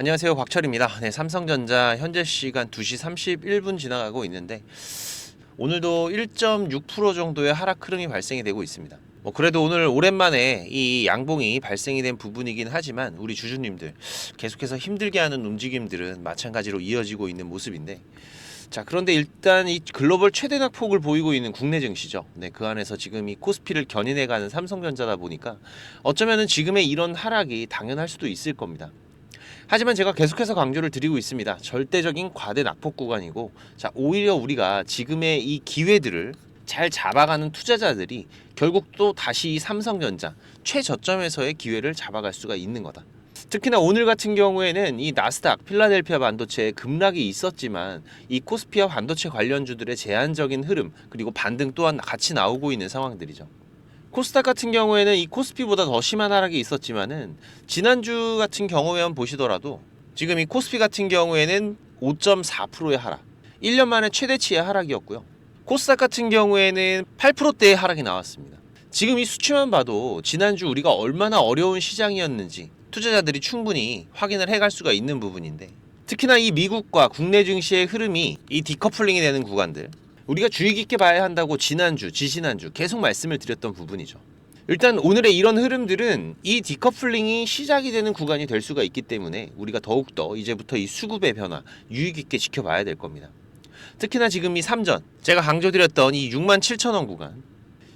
안녕하세요, 곽철입니다. 네, 삼성전자 현재 시간 2시 31분 지나가고 있는데 오늘도 1.6% 정도의 하락 흐름이 발생이 되고 있습니다. 그래도 오늘 오랜만에 이 양봉이 발생이 된 부분이긴 하지만 우리 주주님들 계속해서 힘들게 하는 움직임들은 마찬가지로 이어지고 있는 모습인데, 자, 그런데 일단 이 글로벌 최대 낙폭을 보이고 있는 국내 증시죠. 네, 그 안에서 지금 이 코스피를 견인해가는 삼성전자다 보니까 어쩌면은 지금의 이런 하락이 당연할 수도 있을 겁니다. 하지만 제가 계속해서 강조를 드리고 있습니다. 절대적인 과대 낙폭 구간이고, 자, 오히려 우리가 지금의 이 기회들을 잘 잡아가는 투자자들이 결국 또 다시 이 삼성전자 최저점에서의 기회를 잡아갈 수가 있는 거다. 특히나 오늘 같은 경우에는 이 나스닥, 필라델피아 반도체에 급락이 있었지만 이 코스피와 반도체 관련주들의 제한적인 흐름, 그리고 반등 또한 같이 나오고 있는 상황들이죠. 코스닥 같은 경우에는 이 코스피보다 더 심한 하락이 있었지만은 지난주 같은 경우에만 보시더라도 지금 이 코스피 같은 경우에는 5.4%의 하락, 1년 만에 최대치의 하락이었고요. 코스닥 같은 경우에는 8%대의 하락이 나왔습니다. 지금 이 수치만 봐도 지난주 우리가 얼마나 어려운 시장이었는지 투자자들이 충분히 확인을 해갈 수가 있는 부분인데, 특히나 이 미국과 국내 증시의 흐름이 이 디커플링이 되는 구간들, 우리가 주의 깊게 봐야 한다고 지난주, 지지난주 계속 말씀을 드렸던 부분이죠. 일단 오늘의 이런 흐름들은 이 디커플링이 시작이 되는 구간이 될 수가 있기 때문에 우리가 더욱더 이제부터 이 수급의 변화 유의 깊게 지켜봐야 될 겁니다. 특히나 지금 이 삼전, 제가 강조드렸던 이 67,000원 구간,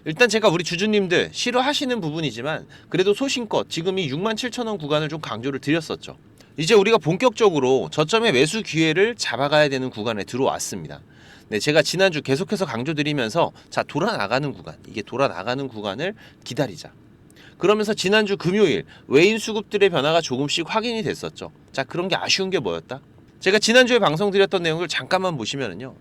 일단 제가 우리 주주님들 싫어하시는 부분이지만 그래도 소신껏 지금 이 67,000원 구간을 좀 강조를 드렸었죠. 이제 우리가 본격적으로 저점의 매수 기회를 잡아가야 되는 구간에 들어왔습니다. 네, 제가 지난주 계속해서 강조드리면서 자, 돌아나가는 구간, 이게 돌아나가는 구간을 기다리자. 그러면서 지난주 금요일 외인 수급들의 변화가 조금씩 확인이 됐었죠. 자, 그런 게 아쉬운 게 뭐였다? 제가 지난주에 방송드렸던 내용을 잠깐만 보시면은요.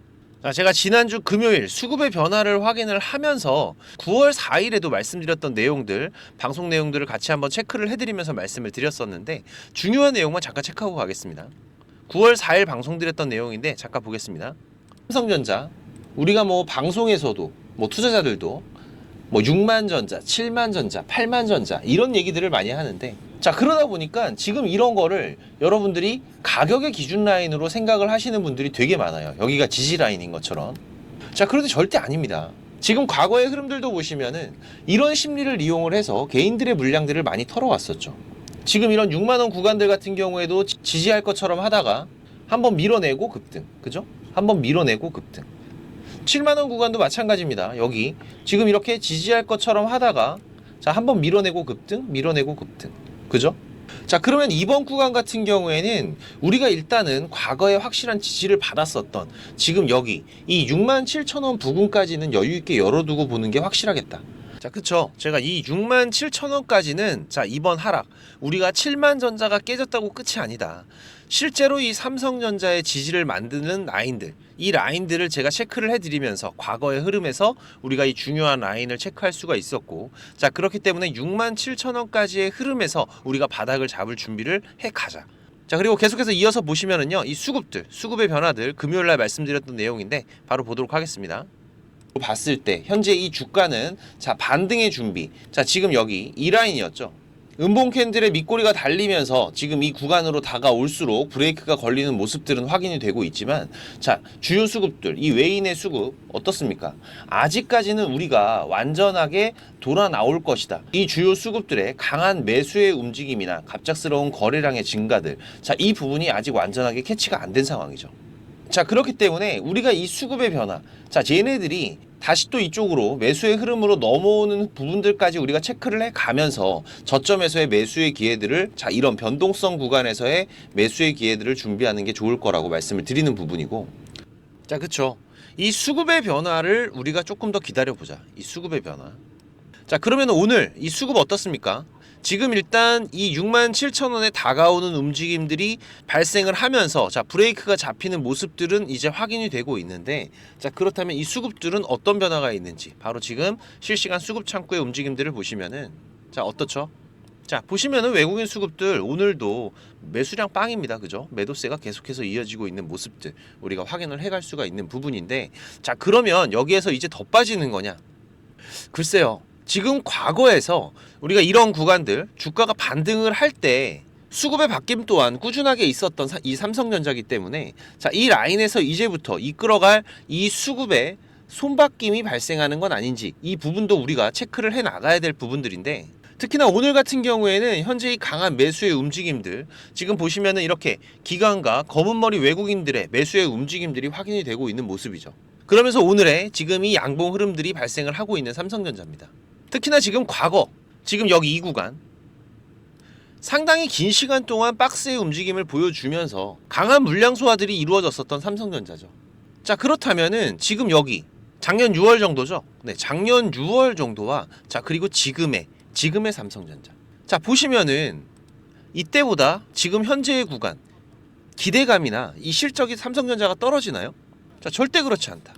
자, 제가 지난주 금요일 수급의 변화를 확인을 하면서 9월 4일에도 말씀드렸던 내용들, 방송 내용들을 같이 한번 체크를 해드리면서 말씀을 드렸었는데 중요한 내용만 잠깐 체크하고 가겠습니다. 9월 4일 방송드렸던 내용인데 잠깐 보겠습니다. 삼성전자, 우리가 방송에서도 투자자들도 6만 전자, 7만 전자, 8만 전자 이런 얘기들을 많이 하는데, 자, 그러다 보니까 지금 이런 거를 여러분들이 가격의 기준 라인으로 생각을 하시는 분들이 되게 많아요. 여기가 지지 라인인 것처럼. 자, 그런데 절대 아닙니다. 지금 과거의 흐름들도 보시면은 이런 심리를 이용을 해서 개인들의 물량들을 많이 털어왔었죠. 지금 이런 6만 원 구간들 같은 경우에도 지지할 것처럼 하다가 한번 밀어내고 급등, 그죠? 한번 밀어내고 급등. 7만원 구간도 마찬가지입니다. 여기 지금 이렇게 지지할 것처럼 하다가 자, 한번 밀어내고 급등, 밀어내고 급등, 그죠? 자, 그러면 이번 구간 같은 경우에는 우리가 일단은 과거에 확실한 지지를 받았었던 지금 여기 이 67,000원 부근까지는 여유있게 열어두고 보는 게 확실하겠다. 자, 그쵸. 제가 이 67,000원까지는 자, 이번 하락 우리가 7만 전자가 깨졌다고 끝이 아니다. 실제로 이 삼성전자의 지지를 만드는 라인들, 이 라인들을 제가 체크를 해드리면서 과거의 흐름에서 우리가 이 중요한 라인을 체크할 수가 있었고, 자, 그렇기 때문에 67,000원까지의 흐름에서 우리가 바닥을 잡을 준비를 해가자. 자, 그리고 계속해서 이어서 보시면은요, 이 수급의 변화들 금요일날 말씀드렸던 내용인데 바로 보도록 하겠습니다. 봤을 때 현재 이 주가는 자, 반등의 준비. 자, 지금 여기 이 라인이었죠. 음봉 캔들의 밑꼬리가 달리면서 지금 이 구간으로 다가올수록 브레이크가 걸리는 모습들은 확인이 되고 있지만, 자, 주요 수급들, 이 외인의 수급 어떻습니까? 아직까지는 우리가 완전하게 돌아 나올 것이다. 이 주요 수급들의 강한 매수의 움직임이나 갑작스러운 거래량의 증가들, 자, 이 부분이 아직 완전하게 캐치가 안 된 상황이죠. 자, 그렇기 때문에 우리가 이 수급의 변화, 자, 쟤네들이 다시 또 이쪽으로 매수의 흐름으로 넘어오는 부분들까지 우리가 체크를 해가면서 저점에서의 매수의 기회들을, 자, 이런 변동성 구간에서의 매수의 기회들을 준비하는 게 좋을 거라고 말씀을 드리는 부분이고, 자, 그쵸. 이 수급의 변화를 우리가 조금 더 기다려보자. 이 수급의 변화. 자, 그러면 오늘 이 수급 어떻습니까? 지금 일단 이 67,000원에 다가오는 움직임들이 발생을 하면서 자, 브레이크가 잡히는 모습들은 이제 확인이 되고 있는데, 자, 그렇다면 이 수급들은 어떤 변화가 있는지 바로 지금 실시간 수급 창구의 움직임들을 보시면은 자, 어떻죠? 자, 보시면은 외국인 수급들 오늘도 매수량 빵입니다. 그죠? 매도세가 계속해서 이어지고 있는 모습들 우리가 확인을 해갈 수가 있는 부분인데, 자, 그러면 여기에서 이제 더 빠지는 거냐? 글쎄요. 지금 과거에서 우리가 이런 구간들 주가가 반등을 할 때 수급의 바뀜 또한 꾸준하게 있었던 이 삼성전자이기 때문에 자, 이 라인에서 이제부터 이끌어갈 이 수급의 손바뀜이 발생하는 건 아닌지 이 부분도 우리가 체크를 해 나가야 될 부분들인데, 특히나 오늘 같은 경우에는 현재 이 강한 매수의 움직임들, 지금 보시면은 이렇게 기관과 검은머리 외국인들의 매수의 움직임들이 확인이 되고 있는 모습이죠. 그러면서 오늘의 지금 이 양봉 흐름들이 발생을 하고 있는 삼성전자입니다. 특히나 지금 과거, 지금 여기 이 구간 상당히 긴 시간 동안 박스의 움직임을 보여주면서 강한 물량 소화들이 이루어졌었던 삼성전자죠. 자, 그렇다면은 지금 여기 작년 6월 정도죠. 네, 작년 6월 정도와 자, 그리고 지금의 삼성전자. 자, 보시면은 이때보다 지금 현재의 구간 기대감이나 이 실적이 삼성전자가 떨어지나요? 자, 절대 그렇지 않다.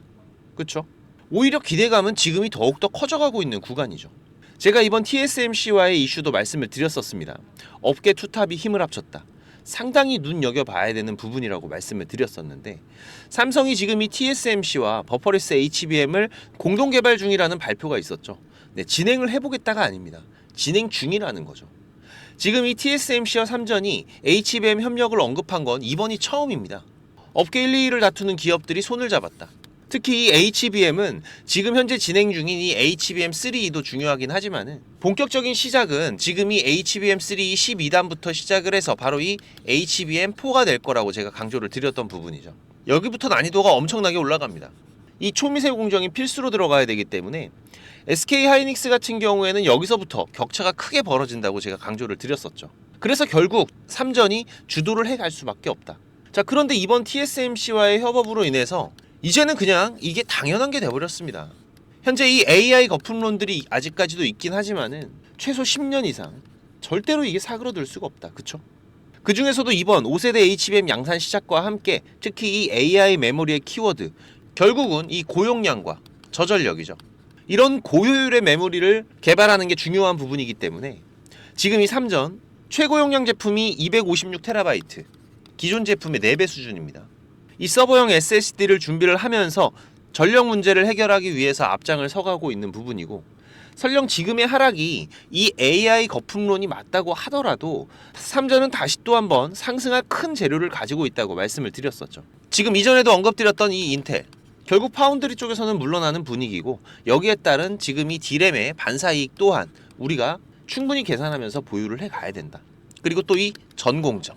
그렇죠? 오히려 기대감은 지금이 더욱더 커져가고 있는 구간이죠. 제가 이번 TSMC와의 이슈도 말씀을 드렸었습니다. 업계 투탑이 힘을 합쳤다. 상당히 눈여겨봐야 되는 부분이라고 말씀을 드렸었는데, 삼성이 지금 이 TSMC와 버퍼리스 HBM을 공동 개발 중이라는 발표가 있었죠. 네, 진행을 해보겠다가 아닙니다. 진행 중이라는 거죠. 지금 이 TSMC와 삼전이 HBM 협력을 언급한 건 이번이 처음입니다. 업계 1, 2위를 다투는 기업들이 손을 잡았다. 특히 이 HBM은 지금 현재 진행 중인 이 HBM3도 중요하긴 하지만은 본격적인 시작은 지금 이 HBM3 12단부터 시작을 해서 바로 이 HBM4가 될 거라고 제가 강조를 드렸던 부분이죠. 여기부터 난이도가 엄청나게 올라갑니다. 이 초미세 공정이 필수로 들어가야 되기 때문에 SK 하이닉스 같은 경우에는 여기서부터 격차가 크게 벌어진다고 제가 강조를 드렸었죠. 그래서 결국 삼전이 주도를 해갈 수밖에 없다. 자, 그런데 이번 TSMC와의 협업으로 인해서 이제는 그냥 이게 당연한 게 돼버렸습니다. 현재 이 AI 거품론들이 아직까지도 있긴 하지만은 최소 10년 이상 절대로 이게 사그러들 수가 없다. 그쵸? 그 중에서도 이번 5세대 HBM 양산 시작과 함께 특히 이 AI 메모리의 키워드, 결국은 이 고용량과 저전력이죠. 이런 고효율의 메모리를 개발하는 게 중요한 부분이기 때문에 지금 이 삼전 최고용량 제품이 256TB, 기존 제품의 4배 수준입니다. 이 서버형 SSD를 준비를 하면서 전력 문제를 해결하기 위해서 앞장을 서가고 있는 부분이고, 설령 지금의 하락이 이 AI 거품론이 맞다고 하더라도 삼전은 다시 또 한번 상승할 큰 재료를 가지고 있다고 말씀을 드렸었죠. 지금 이전에도 언급드렸던 이 인텔, 결국 파운드리 쪽에서는 물러나는 분위기고, 여기에 따른 지금 이 디램의 반사이익 또한 우리가 충분히 계산하면서 보유를 해가야 된다. 그리고 또 이 전공정,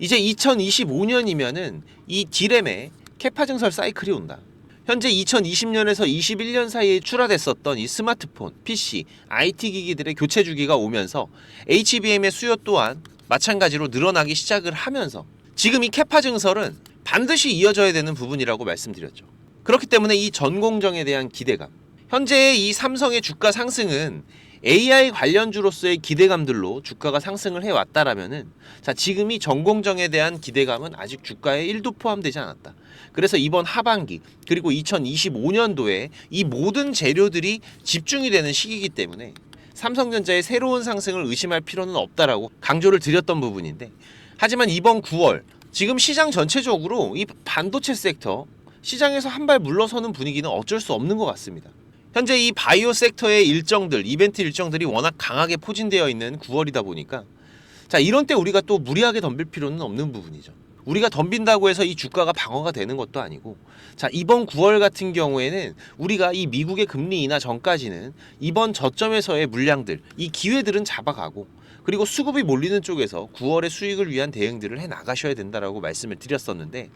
이제 2025년이면은 이 디램의 캐파 증설 사이클이 온다. 현재 2020년에서 21년 사이에 출하됐었던 이 스마트폰, PC, IT 기기들의 교체 주기가 오면서 HBM의 수요 또한 마찬가지로 늘어나기 시작을 하면서 지금 이 캐파 증설은 반드시 이어져야 되는 부분이라고 말씀드렸죠. 그렇기 때문에 이 전공정에 대한 기대감, 현재의 이 삼성의 주가 상승은 AI 관련주로서의 기대감들로 주가가 상승을 해왔다라면은, 자, 지금 이 전공정에 대한 기대감은 아직 주가에 1도 포함되지 않았다. 그래서 이번 하반기 그리고 2025년도에 이 모든 재료들이 집중이 되는 시기이기 때문에 삼성전자의 새로운 상승을 의심할 필요는 없다라고 강조를 드렸던 부분인데, 하지만 이번 9월 지금 시장 전체적으로 이 반도체 섹터 시장에서 한 발 물러서는 분위기는 어쩔 수 없는 것 같습니다. 현재 이 바이오 섹터의 일정들, 이벤트 일정들이 워낙 강하게 포진되어 있는 9월이다 보니까, 자, 이런 때 우리가 또 무리하게 덤빌 필요는 없는 부분이죠. 우리가 덤빈다고 해서 이 주가가 방어가 되는 것도 아니고, 자, 이번 9월 같은 경우에는 우리가 이 미국의 금리 인하 전까지는 이번 저점에서의 물량들, 이 기회들은 잡아가고, 그리고 수급이 몰리는 쪽에서 9월의 수익을 위한 대응들을 해 나가셔야 된다라고 말씀을 드렸었는데,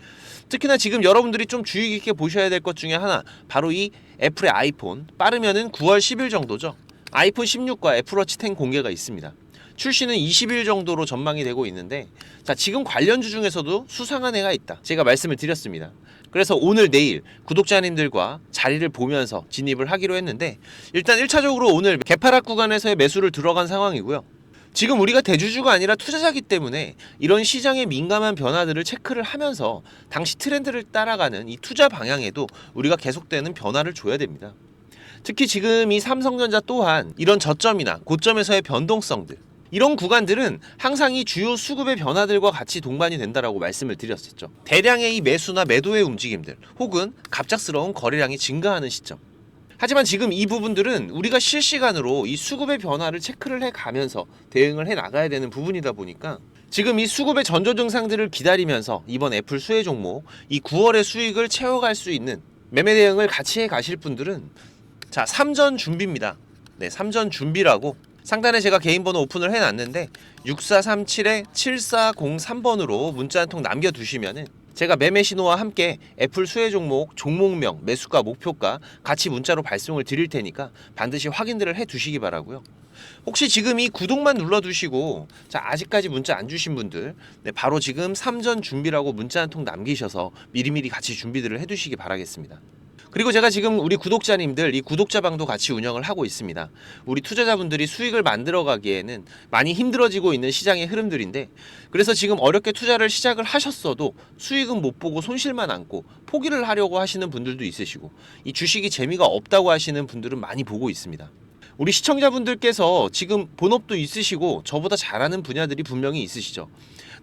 특히나 지금 여러분들이 좀 주의 깊게 보셔야 될 것 중에 하나, 바로 이 애플의 아이폰, 빠르면은 9월 10일 정도죠. 아이폰 16과 애플워치 10 공개가 있습니다. 출시는 20일 정도로 전망이 되고 있는데, 자, 지금 관련주 중에서도 수상한 애가 있다, 제가 말씀을 드렸습니다. 그래서 오늘 내일 구독자님들과 자리를 보면서 진입을 하기로 했는데, 일단 1차적으로 오늘 개파락 구간에서의 매수를 들어간 상황이고요. 지금 우리가 대주주가 아니라 투자자기 때문에 이런 시장의 민감한 변화들을 체크를 하면서 당시 트렌드를 따라가는 이 투자 방향에도 우리가 계속되는 변화를 줘야 됩니다. 특히 지금 이 삼성전자 또한 이런 저점이나 고점에서의 변동성들, 이런 구간들은 항상 이 주요 수급의 변화들과 같이 동반이 된다라고 말씀을 드렸었죠. 대량의 이 매수나 매도의 움직임들, 혹은 갑작스러운 거래량이 증가하는 시점. 하지만 지금 이 부분들은 우리가 실시간으로 이 수급의 변화를 체크를 해가면서 대응을 해 나가야 되는 부분이다 보니까, 지금 이 수급의 전조 증상들을 기다리면서 이번 애플 수혜 종목 이 9월의 수익을 채워갈 수 있는 매매 대응을 같이 해 가실 분들은 자, 3전 준비입니다. 네, 3전 준비라고 상단에 제가 개인 번호 오픈을 해놨는데 6437-7403번으로 문자 한 통 남겨두시면은 제가 매매 신호와 함께 애플 수혜 종목명, 매수가, 목표가 같이 문자로 발송을 드릴 테니까 반드시 확인들을 해 두시기 바라고요. 혹시 지금 이 구독만 눌러두시고 자, 아직까지 문자 안 주신 분들 네, 바로 지금 3전 준비라고 문자 한 통 남기셔서 미리미리 같이 준비들을 해 두시기 바라겠습니다. 그리고 제가 지금 우리 구독자님들 이 구독자방도 같이 운영을 하고 있습니다. 우리 투자자분들이 수익을 만들어 가기에는 많이 힘들어지고 있는 시장의 흐름들인데 그래서 지금 어렵게 투자를 시작을 하셨어도 수익은 못 보고 손실만 안고 포기를 하려고 하시는 분들도 있으시고 이 주식이 재미가 없다고 하시는 분들은 많이 보고 있습니다. 우리 시청자분들께서 지금 본업도 있으시고 저보다 잘하는 분야들이 분명히 있으시죠.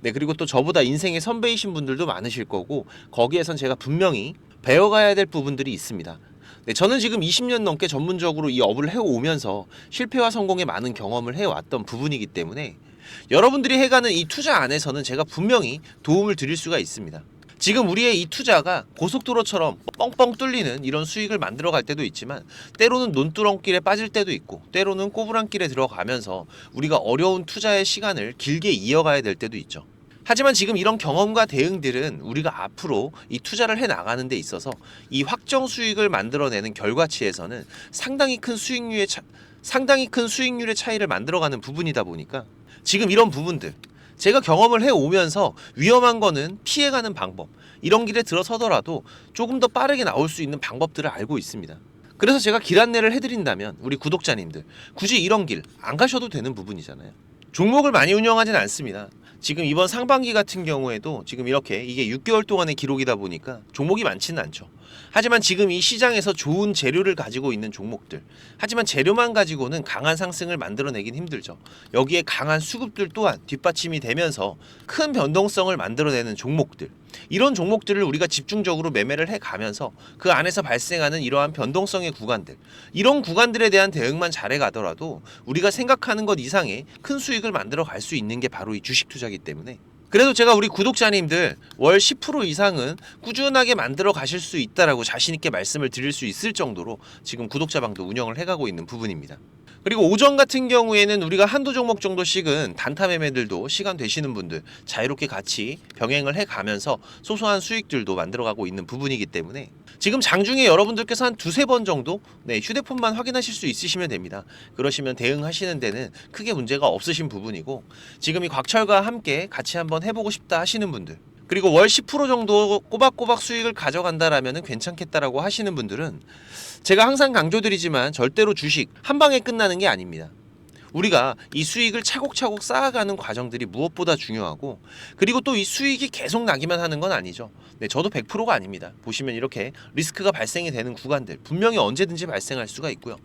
네, 그리고 또 저보다 인생의 선배이신 분들도 많으실 거고 거기에선 제가 분명히 배워가야 될 부분들이 있습니다. 네, 저는 지금 20년 넘게 전문적으로 이 업을 해오면서 실패와 성공에 많은 경험을 해왔던 부분이기 때문에 여러분들이 해가는 이 투자 안에서는 제가 분명히 도움을 드릴 수가 있습니다. 지금 우리의 이 투자가 고속도로처럼 뻥뻥 뚫리는 이런 수익을 만들어 갈 때도 있지만 때로는 논두렁길에 빠질 때도 있고 때로는 꼬부랑길에 들어가면서 우리가 어려운 투자의 시간을 길게 이어가야 될 때도 있죠. 하지만 지금 이런 경험과 대응들은 우리가 앞으로 이 투자를 해 나가는 데 있어서 이 확정 수익을 만들어내는 결과치에서는 상당히 큰 수익률의 차이를 만들어가는 부분이다 보니까 지금 이런 부분들 제가 경험을 해오면서 위험한 거는 피해가는 방법 이런 길에 들어서더라도 조금 더 빠르게 나올 수 있는 방법들을 알고 있습니다. 그래서 제가 길 안내를 해드린다면 우리 구독자님들 굳이 이런 길 안 가셔도 되는 부분이잖아요. 종목을 많이 운영하진 않습니다. 지금 이번 상반기 같은 경우에도 지금 이렇게 이게 6개월 동안의 기록이다 보니까 종목이 많지는 않죠. 하지만 지금 이 시장에서 좋은 재료를 가지고 있는 종목들 하지만 재료만 가지고는 강한 상승을 만들어내긴 힘들죠. 여기에 강한 수급들 또한 뒷받침이 되면서 큰 변동성을 만들어내는 종목들 이런 종목들을 우리가 집중적으로 매매를 해가면서 그 안에서 발생하는 이러한 변동성의 구간들 이런 구간들에 대한 대응만 잘해 가더라도 우리가 생각하는 것 이상의 큰 수익을 만들어 갈 수 있는 게 바로 이 주식 투자이기 때문에 그래도 제가 우리 구독자님들 월 10% 이상은 꾸준하게 만들어 가실 수 있다라고 자신 있게 말씀을 드릴 수 있을 정도로 지금 구독자방도 운영을 해가고 있는 부분입니다. 그리고 오전 같은 경우에는 우리가 한두 종목 정도씩은 단타 매매들도 시간 되시는 분들 자유롭게 같이 병행을 해가면서 소소한 수익들도 만들어가고 있는 부분이기 때문에 지금 장중에 여러분들께서 한 두세 번 정도 휴대폰만 확인하실 수 있으시면 됩니다. 그러시면 대응하시는 데는 크게 문제가 없으신 부분이고 지금 이 곽철과 함께 같이 한번 해보고 싶다 하시는 분들 그리고 월 10% 정도 꼬박꼬박 수익을 가져간다라면 괜찮겠다라고 하시는 분들은 제가 항상 강조드리지만 절대로 주식 한 방에 끝나는 게 아닙니다. 우리가 이 수익을 차곡차곡 쌓아가는 과정들이 무엇보다 중요하고 그리고 또 이 수익이 계속 나기만 하는 건 아니죠. 네, 저도 100%가 아닙니다. 보시면 이렇게 리스크가 발생이 되는 구간들 분명히 언제든지 발생할 수가 있고요.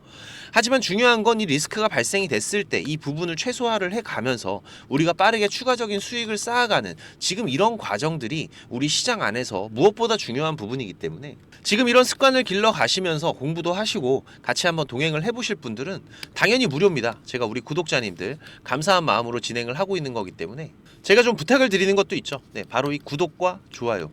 하지만 중요한 건 이 리스크가 발생이 됐을 때 이 부분을 최소화를 해가면서 우리가 빠르게 추가적인 수익을 쌓아가는 지금 이런 과정들이 우리 시장 안에서 무엇보다 중요한 부분이기 때문에 지금 이런 습관을 길러 가시면서 공부도 하시고 같이 한번 동행을 해보실 분들은 당연히 무료입니다. 제가 우리 구독자님들 감사한 마음으로 진행을 하고 있는 거기 때문에 제가 좀 부탁을 드리는 것도 있죠. 네, 바로 이 구독과 좋아요.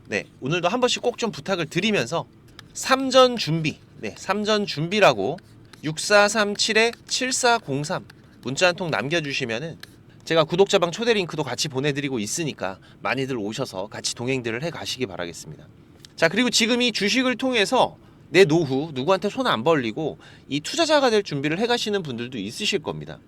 네, 오늘도 한 번씩 꼭 좀 부탁을 드리면서 3전 준비, 3전 준비라고 6437-7403 문자 한 통 남겨주시면은 제가 구독자방 초대 링크도 같이 보내드리고 있으니까 많이들 오셔서 같이 동행들을 해 가시기 바라겠습니다. 자, 그리고 지금 이 주식을 통해서 내 노후 누구한테 손 안 벌리고 이 투자자가 될 준비를 해 가시는 분들도 있으실 겁니다.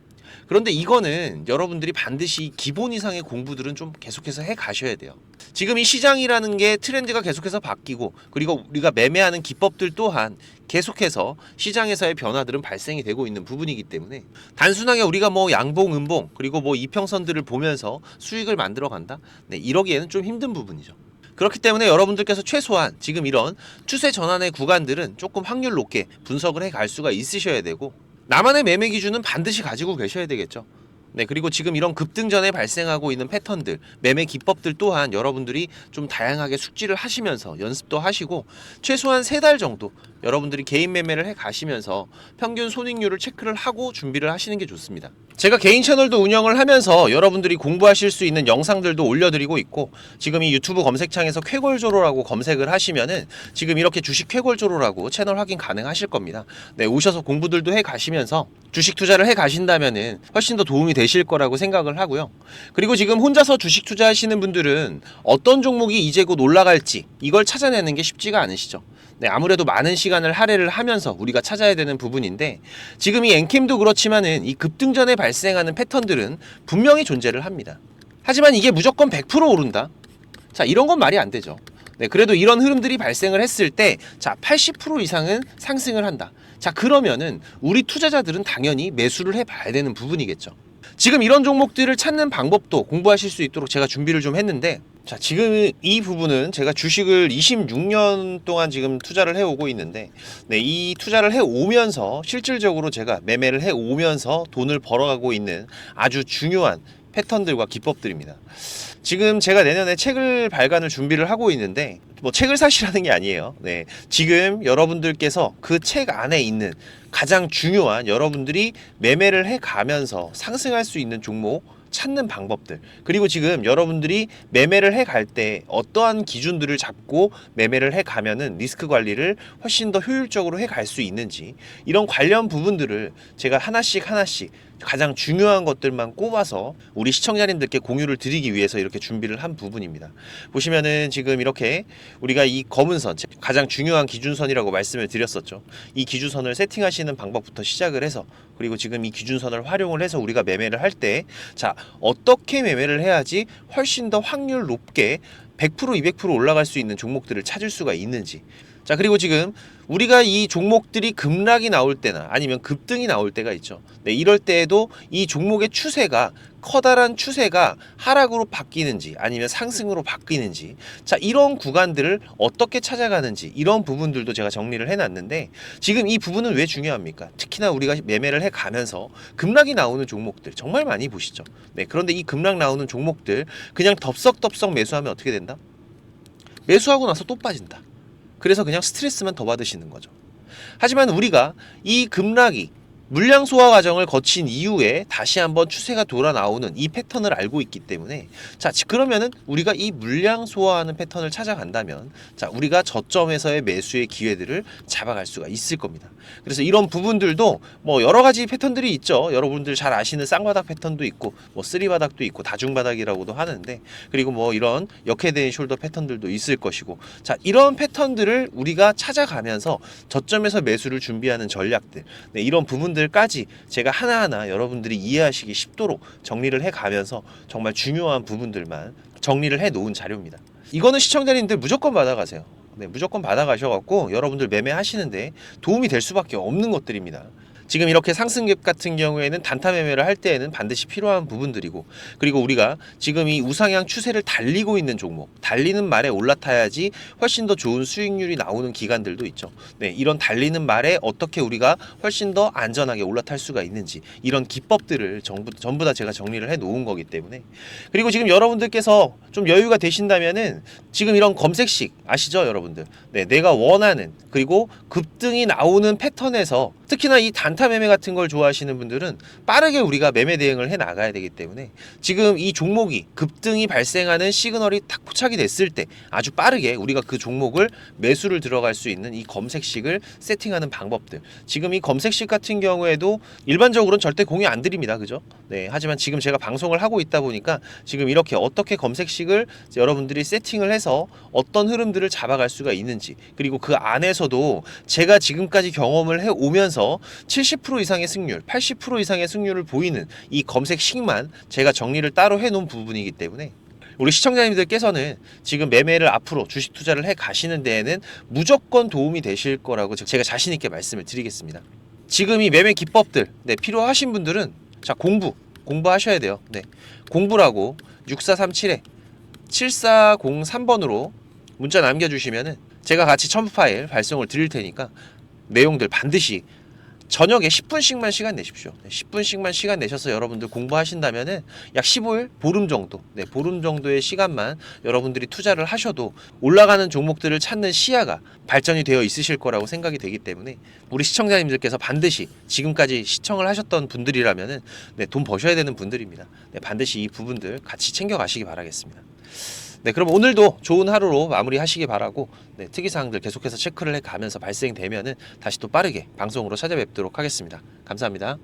그런데 이거는 여러분들이 반드시 기본 이상의 공부들은 좀 계속해서 해 가셔야 돼요. 지금 이 시장이라는 게 트렌드가 계속해서 바뀌고 그리고 우리가 매매하는 기법들 또한 계속해서 시장에서의 변화들은 발생이 되고 있는 부분이기 때문에 단순하게 우리가 뭐 양봉, 음봉 그리고 뭐 이평선들을 보면서 수익을 만들어 간다? 네, 이러기에는 좀 힘든 부분이죠. 그렇기 때문에 여러분들께서 최소한 지금 이런 추세 전환의 구간들은 조금 확률 높게 분석을 해 갈 수가 있으셔야 되고 나만의 매매 기준은 반드시 가지고 계셔야 되겠죠. 네, 그리고 지금 이런 급등전에 발생하고 있는 패턴들, 매매 기법들 또한 여러분들이 좀 다양하게 숙지를 하시면서 연습도 하시고 최소한 3달 정도 여러분들이 개인 매매를 해 가시면서 평균 손익률을 체크를 하고 준비를 하시는 게 좋습니다. 제가 개인 채널도 운영을 하면서 여러분들이 공부하실 수 있는 영상들도 올려드리고 있고, 지금 이 유튜브 검색창에서 쾌골조로라고 검색을 하시면은 지금 이렇게 주식 쾌골조로라고 채널 확인 가능하실 겁니다. 네, 오셔서 공부들도 해 가시면서 주식 투자를 해 가신다면은 훨씬 더 도움이 되실 거라고 생각을 하고요. 그리고 지금 혼자서 주식 투자하시는 분들은 어떤 종목이 이제 곧 올라갈지 이걸 찾아내는 게 쉽지가 않으시죠. 네, 아무래도 많은 시간을 할애를 하면서 우리가 찾아야 되는 부분인데, 지금 이 엔캠도 그렇지만은 이 급등전에 발생하는 패턴들은 분명히 존재를 합니다. 하지만 이게 무조건 100% 오른다? 자, 이런 건 말이 안 되죠. 네, 그래도 이런 흐름들이 발생을 했을 때, 자, 80% 이상은 상승을 한다. 자, 그러면은 우리 투자자들은 당연히 매수를 해봐야 되는 부분이겠죠. 지금 이런 종목들을 찾는 방법도 공부하실 수 있도록 제가 준비를 좀 했는데, 자, 지금 이 부분은 제가 주식을 26년 동안 지금 투자를 해오고 있는데, 네, 이 투자를 해오면서 실질적으로 제가 매매를 해오면서 돈을 벌어가고 있는 아주 중요한 패턴들과 기법들입니다. 지금 제가 내년에 책을 발간을 준비를 하고 있는데, 뭐 책을 사시라는 게 아니에요. 네, 지금 여러분들께서 그 책 안에 있는 가장 중요한 여러분들이 매매를 해가면서 상승할 수 있는 종목 찾는 방법들, 그리고 지금 여러분들이 매매를 해갈 때 어떠한 기준들을 잡고 매매를 해가면은 리스크 관리를 훨씬 더 효율적으로 해갈 수 있는지, 이런 관련 부분들을 제가 하나씩 가장 중요한 것들만 꼽아서 우리 시청자님들께 공유를 드리기 위해서 이렇게 준비를 한 부분입니다. 보시면은 지금 이렇게 우리가 이 검은 선, 가장 중요한 기준선이라고 말씀을 드렸었죠. 이 기준선을 세팅하시는 방법부터 시작을 해서, 그리고 지금 이 기준선을 활용을 해서 우리가 매매를 할 때, 자, 어떻게 매매를 해야지 훨씬 더 확률 높게 100% 200% 올라갈 수 있는 종목들을 찾을 수가 있는지. 자, 그리고 지금 우리가 이 종목들이 급락이 나올 때나 아니면 급등이 나올 때가 있죠. 네, 이럴 때에도 이 종목의 추세가, 커다란 추세가 하락으로 바뀌는지 아니면 상승으로 바뀌는지, 자, 이런 구간들을 어떻게 찾아가는지, 이런 부분들도 제가 정리를 해놨는데, 지금 이 부분은 왜 중요합니까? 특히나 우리가 매매를 해가면서 급락이 나오는 종목들 정말 많이 보시죠. 네, 그런데 이 급락 나오는 종목들 그냥 덥석덥석 매수하면 어떻게 된다? 매수하고 나서 또 빠진다. 그래서 그냥 스트레스만 더 받으시는 거죠. 하지만 우리가 이 급락이 물량 소화 과정을 거친 이후에 다시 한번 추세가 돌아 나오는 이 패턴을 알고 있기 때문에, 자, 그러면은 우리가 이 물량 소화하는 패턴을 찾아간다면, 자, 우리가 저점에서의 매수의 기회들을 잡아갈 수가 있을 겁니다. 그래서 이런 부분들도 뭐 여러 가지 패턴들이 있죠. 여러분들 잘 아시는 쌍바닥 패턴도 있고, 뭐 쓰리바닥도 있고, 다중바닥이라고도 하는데, 그리고 뭐 이런 역헤드앤 숄더 패턴들도 있을 것이고, 자, 이런 패턴들을 우리가 찾아가면서 저점에서 매수를 준비하는 전략들, 네, 이런 부분들까지 제가 하나하나 여러분들이 이해하시기 쉽도록 정리를 해가면서 정말 중요한 부분들만 정리를 해 놓은 자료입니다. 이거는 시청자님들 무조건 받아가세요. 네, 무조건 받아가셔갖고 여러분들 매매하시는데 도움이 될 수밖에 없는 것들입니다. 지금 이렇게 상승갭 같은 경우에는 단타 매매를 할 때에는 반드시 필요한 부분들이고, 그리고 우리가 지금 이 우상향 추세를 달리고 있는 종목, 달리는 말에 올라타야지 훨씬 더 좋은 수익률이 나오는 기간들도 있죠. 네, 이런 달리는 말에 어떻게 우리가 훨씬 더 안전하게 올라탈 수가 있는지, 이런 기법들을 전부 다 제가 정리를 해 놓은 거기 때문에. 그리고 지금 여러분들께서 좀 여유가 되신다면은 지금 이런 검색식 아시죠, 여러분들? 네, 내가 원하는, 그리고 급등이 나오는 패턴에서, 특히나 이 단타 매매 같은 걸 좋아하시는 분들은 빠르게 우리가 매매 대응을 해 나가야 되기 때문에, 지금 이 종목이 급등이 발생하는 시그널이 딱 포착이 됐을 때 아주 빠르게 우리가 그 종목을 매수를 들어갈 수 있는 이 검색식을 세팅하는 방법들, 지금 이 검색식 같은 경우에도 일반적으로는 절대 공유 안 드립니다. 그죠? 네, 하지만 지금 제가 방송을 하고 있다 보니까 지금 이렇게 어떻게 검색식을 여러분들이 세팅을 해서 어떤 흐름들을 잡아갈 수가 있는지, 그리고 그 안에서도 제가 지금까지 경험을 해 오면서 70% 이상의 승률, 80% 이상의 승률을 보이는 이 검색식만 제가 정리를 따로 해놓은 부분이기 때문에, 우리 시청자님들께서는 지금 매매를 앞으로 주식 투자를 해 가시는 데에는 무조건 도움이 되실 거라고 제가 자신 있게 말씀을 드리겠습니다. 지금 이 매매 기법들, 네, 필요하신 분들은, 자, 공부하셔야 돼요. 네, 공부라고 6437에 7403번으로 문자 남겨주시면은 제가 같이 첨부 파일 발송을 드릴 테니까 내용들 반드시 저녁에 10분씩만 시간 내십시오. 10분씩만 시간 내셔서 여러분들 공부하신다면은 약 15일, 보름 정도, 보름 정도의 시간만 여러분들이 투자를 하셔도 올라가는 종목들을 찾는 시야가 발전이 되어 있으실 거라고 생각이 되기 때문에 우리 시청자님들께서 반드시 지금까지 시청을 하셨던 분들이라면은 돈 버셔야 되는 분들입니다. 반드시 이 부분들 같이 챙겨가시기 바라겠습니다. 그럼 오늘도 좋은 하루로 마무리하시기 바라고 특이사항들 계속해서 체크를 해가면서 발생되면은 다시 또 빠르게 방송으로 찾아뵙도록 하겠습니다. 감사합니다.